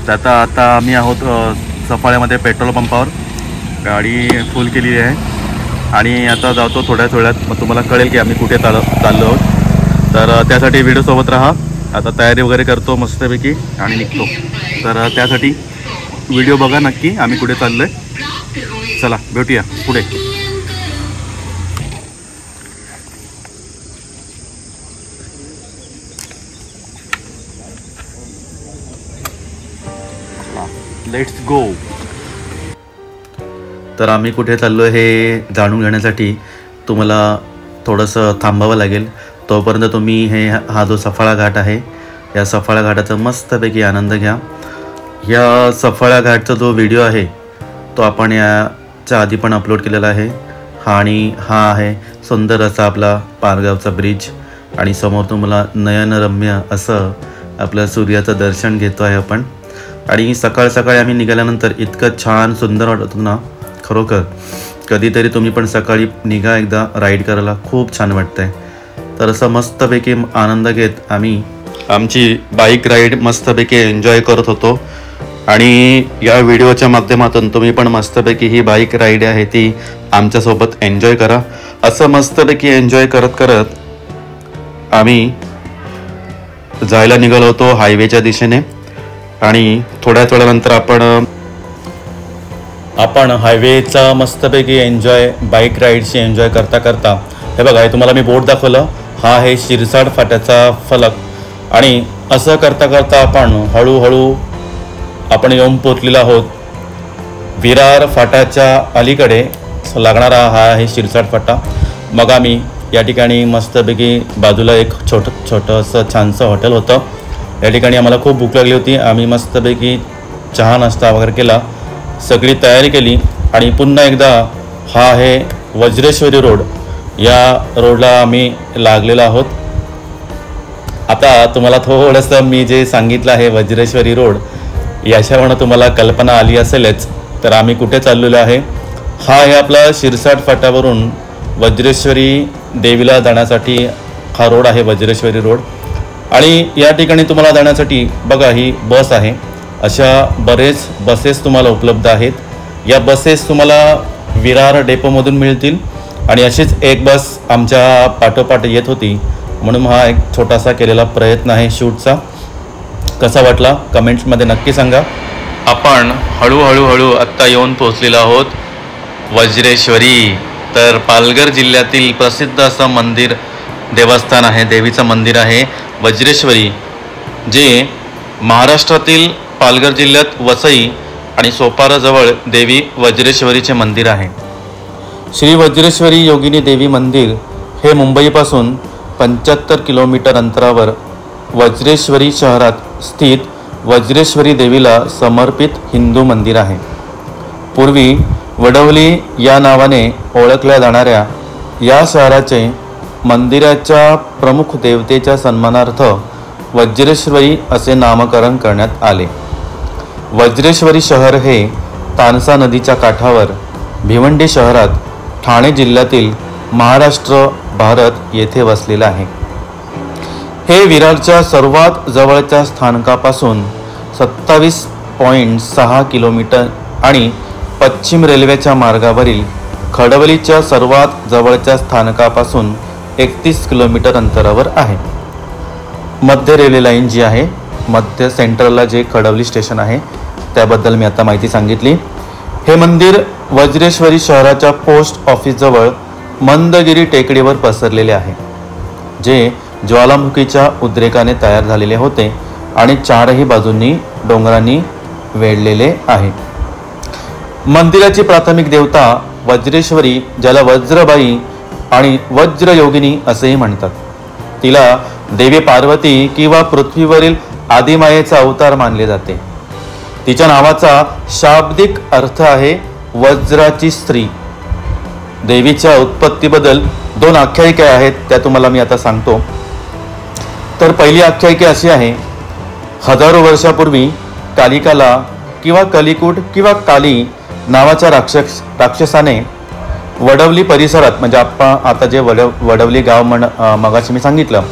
तर आता आम्ही आहोत सफाळ्यामध्ये पेट्रोल पंपावर. गाडी फुल केलेली आहे आणि आता जातो थोड्याच वेळात. मग तुम्हाला कळेल की आम्ही कुठे चाललो आहोत. तर त्यासाठी व्हिडिओसोबत राहा. आता तयारी वगैरे करतो मस्तपैकी आणि निघतो. तर त्यासाठी व्हिडिओ बघा नक्की आम्ही कुठे चाललो आहे. चला भेटूया पुढे. Let's go. तर आम्ही कुठे चाललो हे जाणून घेण्यासाठी तुम्हाला थोडंसं थांबावं लागेल. तोपर्यंत तुम्ही हा जो सफाळा घाट आहे या सफाळा घाटाचा मस्तपैकी आनंद घ्या. या सफाळा घाटचा जो व्हिडिओ आहे तो आपण याच्या आधी पण अपलोड केलेला आहे. आणि हा आहे सुंदर असा आपला पारगावचा ब्रिज आणि समोर तुम्हाला नयनरम्य असं आपलं सूर्याचं दर्शन घेतो आहे आपण. आणि सकाळ सकाळी आम्ही निघाल्यानंतर इतकं छान सुंदर वाटत ना खरोखर. कधीतरी तुम्ही पण सकाळी निघा एकदा राईड करायला, खूप छान वाटतंय. तर असं मस्तपैकी आनंद घेत आम्ही आमची बाईक राईड मस्तपैकी एन्जॉय करत होतो. आणि या व्हिडिओच्या माध्यमातून तुम्ही पण मस्तपैकी ही बाईक राईड आहे ती आमच्यासोबत एन्जॉय करा. असं मस्तपैकी एन्जॉय करत करत आम्ही जायला निघालो होतो हायवेच्या दिशेने. आणि थोड्याच वेळानंतर आपण हायवेचा मस्तपैकी एन्जॉय बाईक राईडची एन्जॉय करता करता हे बघा, हे तुम्हाला मी बोर्ड दाखवलं. हा आहे शिरसाट फाट्याचा फलक. आणि असं करता करता आपण हळूहळू आपण येऊन पोचलेलो आहोत विरार फाट्याच्या अलीकडे लागणारा हा आहे शिरसाट फाटा. मग आम्ही या ठिकाणी मस्तपैकी बाजूला एक छोटंसं छानसं हॉटेल होतं. या ठिकाणी आम्हाला खूप भूक लागली होती. आम्ही मस्तपैकी चहा नाश्ता वगैरे केला, सगळी तयारी केली आणि पुन्हा एकदा हा आहे वज्रेश्वरी रोड. या रोडला आम्ही लागलेलो आहोत. आता तुम्हाला थोडंसं मी जे सांगितलं आहे वज्रेश्वरी रोड याच्यावरून तुम्हाला कल्पना आली असेलच. तर आम्ही कुठे चाललेलो आहे, हा आहे आपला शिरसाट फाट्यावरून वज्रेश्वरी देवीला जाण्यासाठी हा रोड आहे वज्रेश्वरी रोड. आणि या ठिकाणी तुम्हाला जाण्यासाठी बघा ही बस आहे. अशा बरेच बसेस तुम्हाला उपलब्ध आहेत. या बसेस तुम्हाला विरार डेपोमधून मिळतील. आणि अशीच एक बस आमच्या पाठोपाठ येत होती, म्हणून हा एक छोटासा केलेला प्रयत्न आहे शूटचा. कसा वाटला कमेंट्समध्ये नक्की सांगा. आपण हळूहळू आत्ता येऊन पोचलेलो आहोत वज्रेश्वरी. तर पालघर जिल्ह्यातील प्रसिद्ध असं मंदिर देवस्थान आहे, देवीचं मंदिर आहे वज्रेश्वरी, जे महाराष्ट्रातील पालघर जिल्ह्यात वसई आणि सोपाराजवळ देवी वज्रेश्वरीचे मंदिर आहे. श्री वज्रेश्वरी योगिनी देवी मंदिर हे मुंबईपासून 75 किलोमीटर अंतरावर वज्रेश्वरी शहरात स्थित वज्रेश्वरी देवीला समर्पित हिंदू मंदिर आहे. पूर्वी वडवली या नावाने ओळखल्या जाणाऱ्या या शहराचे मंदिराच्या प्रमुख देवतेच्या सन्मानार्थ वज्रेश्वरी असे नामकरण करण्यात आले. वज्रेश्वरी शहर हे तानसा नदीच्या काठावर भिवंडी शहरात ठाणे जिल्ह्यातील महाराष्ट्र भारत येथे वसलेलं आहे. हे विरारच्या सर्वात जवळच्या स्थानकापासून 27.6 किलोमीटर आणि पश्चिम रेल्वेच्या मार्गावरील खडवलीच्या सर्वात जवळच्या स्थानकापासून 31 किलोमीटर अंतरावर आहे. मध्य रेल्वे लाईन जी आहे, मध्य सेंट्रलला जे खडवली स्टेशन आहे त्याबद्दल मी आता माहिती सांगितली. हे मंदिर वज्रेश्वरी शहराच्या पोस्ट ऑफिसजवळ मंदगिरी टेकडीवर पसरलेले आहे, जे ज्वालामुखीच्या उद्रेकाने तयार झालेले होते आणि चारही बाजूंनी डोंगरांनी वेढलेले आहे. मंदिराची प्राथमिक देवता वज्रेश्वरी, ज्याला वज्रबाई आणि वज्रयोगिनी असेही म्हणतात. तिला देवी पार्वती किंवा पृथ्वीवरील आदिमायेचा अवतार मानले जाते. तिच्या नावाचा शाब्दिक अर्थ आहे वज्राची स्त्री. देवीच्या उत्पत्तीबद्दल 2 आख्यायिका आहेत, त्या तुम्हाला मी आता सांगतो. तर पहिली आख्यायिका अशी आहे, हजारो वर्षापूर्वी कालिकाला किंवा कलिकूट किंवा काली नावाच्या राक्षसाने वडवली परिसरात, म्हणजे आपण आता जे वडवली गाव मगाशी मी सांगितलं,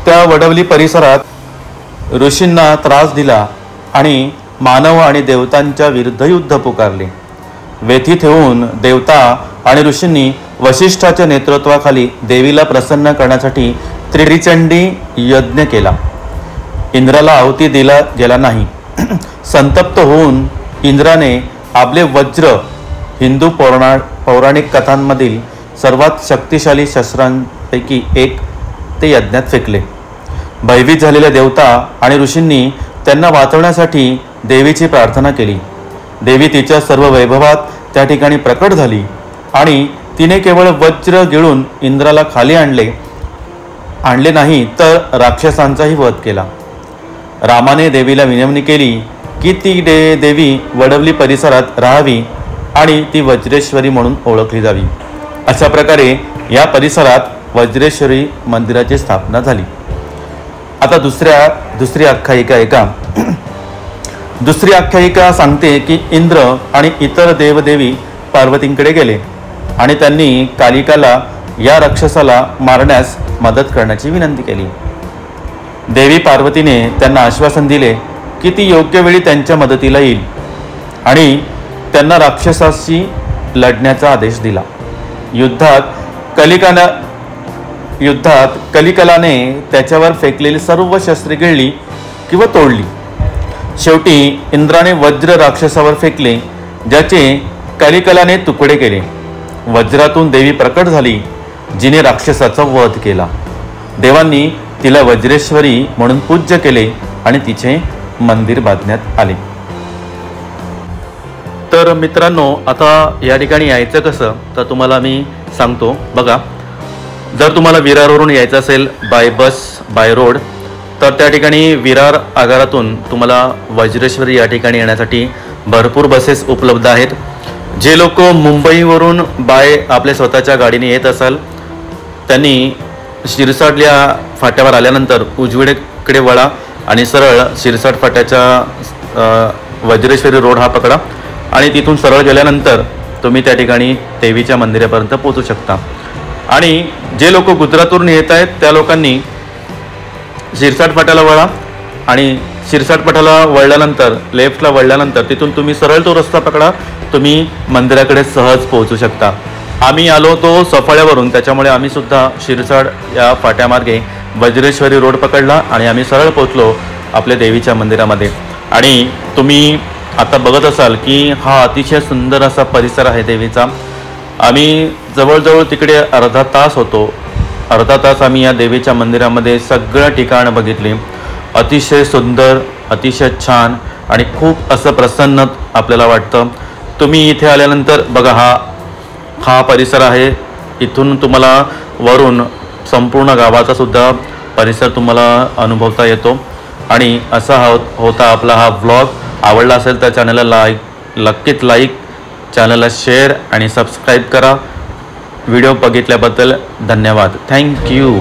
त्या वडवली परिसरात ऋषींना त्रास दिला आणि मानव आणि देवतांच्या विरुद्ध युद्ध पुकारले. व्यथित होऊन देवता आणि ऋषींनी वशिष्ठाच्या नेतृत्वाखाली देवीला प्रसन्न करण्यासाठी त्रिचंडी यज्ञ केला. इंद्राला आहुती दिला गेला नाही. संतप्त होऊन इंद्राने आपले वज्र हिंदू पौराणिक कथांमधील सर्वात शक्तिशाली शस्त्रांपैकी एक ते यज्ञात फेकले. भयभीत झालेल्या देवता आणि ऋषींनी त्यांना वाचवण्यासाठी देवीची प्रार्थना केली. देवी तिच्या सर्व वैभवात त्या ठिकाणी प्रकट झाली आणि तिने केवळ वज्र गिळून इंद्राला खाली आणले नाही तर राक्षसांचाही वध केला. रामाने देवीला विनवणी केली की ती देवी वडवली परिसरात राहावी आणि ती वज्रेश्वरी म्हणून ओळखली जावी. अशा प्रकारे या परिसरात वज्रेश्वरी मंदिराची स्थापना झाली. आता दुसरी आख्यायिका सांगते की इंद्र आणि इतर देवदेवी पार्वतींकडे गेले आणि त्यांनी कालिकाला या राक्षसाला मारण्यास मदत करण्याची विनंती केली. देवी पार्वतीने त्यांना आश्वासन दिले की ती योग्य वेळी त्यांच्या मदतीला येईल आणि त्यांना राक्षसाशी लढण्याचा आदेश दिला. युद्धात कलिकलाने त्याच्यावर फेकलेली सर्व शस्त्रे गिळली किंवा तोडली. शेवटी इंद्राने वज्र राक्षसावर फेकले, ज्याचे कलिकलाने तुकडे केले. वज्रातून देवी प्रकट झाली, जिने राक्षसाचा वध केला. देवांनी तिला वज्रेश्वरी म्हणून पूज्य केले आणि तिचे मंदिर बांधण्यात आले. तर मित्रांनो, आता या ठिकाणी यायचं कसं तर तुम्हाला मी सांगतो. बघा, जर तुम्हाला विरारवरून यायचं असेल बाय बस बाय रोड तर त्या ठिकाणी विरार आगारातून तुम्हाला वज्रेश्वरी या ठिकाणी येण्यासाठी भरपूर बसेस उपलब्ध आहेत. जे लोक मुंबईवरून बाय आपल्या स्वतःच्या गाडीने येत असाल त्यांनी शिरसाटल्या फाट्यावर आल्यानंतर उजवीकडे वळा आणि सरळ शिरसाट फाट्याच्या वज्रेश्वरी रोड हा पकडा आणि तिथून सरळ गेल्यानंतर तुम्ही त्या ठिकाणी देवीच्या मंदिरापर्यंत पोहोचू शकता. आणि जे लोक गुजरातवरून येत आहेत त्या लोकांनी शिरसाट फाट्याला वळा आणि शिरसाट फाट्याला वळल्यानंतर लेफ्टला वळल्यानंतर तिथून तुम्ही सरळ तो रस्ता पकडा, तुम्ही मंदिराकडे सहज पोहोचू शकता. आम्ही आलो तो सफाळ्यावरून, त्याच्यामुळे आम्ही सुद्धा शिरसाट या फाट्यामार्गे वज्रेश्वरी रोड पकडला आणि आम्ही सरळ पोहोचलो आपल्या देवीच्या मंदिरामध्ये. आणि तुम्ही आता बघत असाल की हा अतिशय सुंदर असा परिसर आहे देवीचा. आम्ही जवळजवळ तिकडे अर्धा तास आम्ही या देवीच्या मंदिरामध्ये सगळं ठिकाण बघितली. अतिशय सुंदर, अतिशय छान आणि खूप असं प्रसन्न आपल्याला वाटतं. तुम्ही इथे आल्यानंतर बघा, हा परिसर आहे. इथून तुम्हाला वरून संपूर्ण गावाचा सुद्धा परिसर तुम्हाला अनुभवता येतो. आणि असा होता आपला हा व्लॉग. आवडला असेल तर चॅनलला नक्कीच लाईक, चॅनलला शेअर आणि सबस्क्राईब करा. व्हिडिओ बघितल्याबद्दल धन्यवाद. थँक्यू.